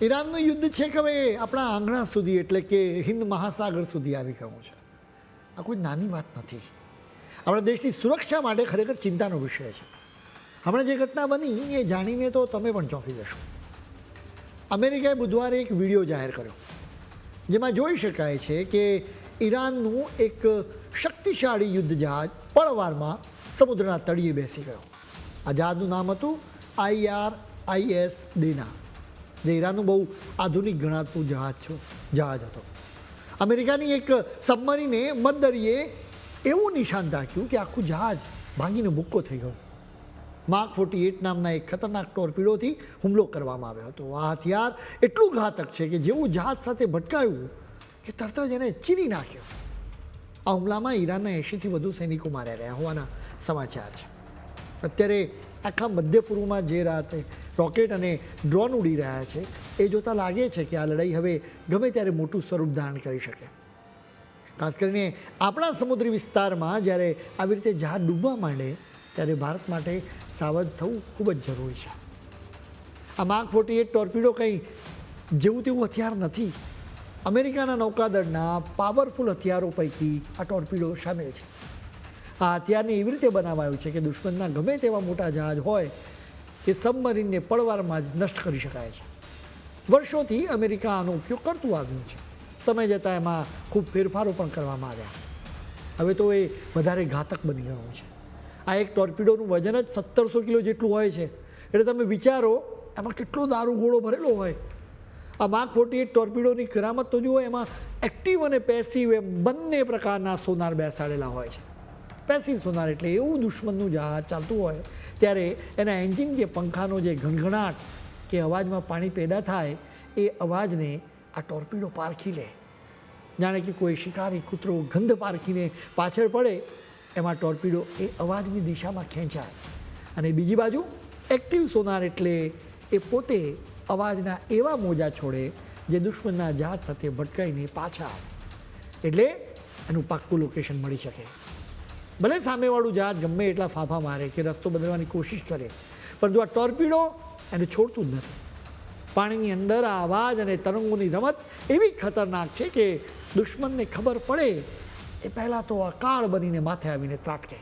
ઈરાનનું યુદ્ધ છે કે હવે આપણા આંગણા સુધી એટલે કે હિન્દ મહાસાગર સુધી આવી ગયું છે. આ કોઈ નાની વાત નથી. આપણા દેશની સુરક્ષા માટે ખરેખર ચિંતાનો વિષય છે. હમણાં જે ઘટના બની એ જાણીને તો તમે પણ ચોંકી જશો. અમેરિકાએ બુધવારે એક વિડીયો જાહેર કર્યો જેમાં જોઈ શકાય છે કે ઈરાનનું એક શક્તિશાળી યુદ્ધ જહાજ પળવારમાં સમુદ્રના તળિયે બેસી ગયો. આ જહાજનું નામ હતું IRIS દેના, જે ઈરાનનું બહુ આધુનિક ગણાતું જહાજ હતો. અમેરિકાની એક સબમરીને મધદરિયે એવું નિશાન તાક્યું કે આખું જહાજ ભાંગીને ભૂક્કો થઈ ગયો. માર્ક 48 નામના એક ખતરનાક ટોર્પિડોથી હુમલો કરવામાં આવ્યો હતો. આ હથિયાર એટલું ઘાતક છે કે જેવું જહાજ સાથે ભટકાયું કે તરત જ એને ચીરી નાખ્યો. આ હુમલામાં ઈરાનના 80થી વધુ સૈનિકો માર્યા રહ્યા હોવાના સમાચાર છે. અત્યારે આખા મધ્ય પૂર્વમાં જે રાતે રોકેટ અને ડ્રોન ઉડી રહ્યા છે એ જોતાં લાગે છે કે આ લડાઈ હવે ગમે ત્યારે મોટું સ્વરૂપ ધારણ કરી શકે. ખાસ કરીને આપણા સમુદ્રી વિસ્તારમાં જ્યારે આવી રીતે જહાજ ડૂબવા માંડે ત્યારે ભારત માટે સાવધ થવું ખૂબ જ જરૂરી છે. આ માર્ક 48 ટોર્પિડો કંઈ જેવું તેવું હથિયાર નથી. અમેરિકાના નૌકાદળના પાવરફુલ હથિયારો પૈકી આ ટોર્પિડો સામેલ છે. આ હથિયારને એવી રીતે બનાવાયું છે કે દુશ્મનના ગમે તેવા મોટા જહાજ હોય એ સબમરીનને પળવારમાં જ નષ્ટ કરી શકાય છે. વર્ષોથી અમેરિકા આનો ઉપયોગ કરતું આવ્યું છે. સમય જતાં એમાં ખૂબ ફેરફારો પણ કરવામાં આવ્યા. હવે તો એ વધારે ઘાતક બની ગયું છે. આ એક ટોર્પિડોનું વજન જ 1700 કિલો જેટલું હોય છે. એટલે તમે વિચારો એમાં કેટલો દારૂગોળો ભરેલો હોય. આ માર્ક 48 ટોર્પિડોની કરામત તો જુઓ, એમાં એક્ટિવ અને પેસિવ એમ બંને પ્રકારના સોનાર બેસાડેલા હોય છે. પેસિવ સોનાર એટલે એવું દુશ્મનનું જહાજ ચાલતું હોય ત્યારે એના એન્જિન જે પંખાનો જે ઘણઘણાટ કે અવાજમાં પાણી પેદા થાય એ અવાજને આ ટોર્પિડો પારખી લે. જાણે કે કોઈ શિકારી કૂતરો ગંધ પારખીને પાછળ પડે એમાં ટોર્પિડો એ અવાજની દિશામાં ખેંચાય. અને બીજી બાજુ એક્ટિવ સોનાર એટલે એ પોતે અવાજના એવા મોજા છોડે જે દુશ્મનના જહાજ સાથે ભટકાઈને પાછા આવે. એટલે એનું પાક્કું લોકેશન મળી શકે. ભલે સામેવાળું જહાજ ગમે એટલા ફાંફા મારે કે રસ્તો બદલવાની કોશિશ કરે, પરંતુ આ ટોર્પિડો એને છોડતું જ નથી. પાણીની અંદર આ અવાજ અને તરંગોની રમત એવી ખતરનાક છે કે દુશ્મનને ખબર પડે એ પહેલાં તો અકાળ બનીને માથે આવીને ત્રાટકે.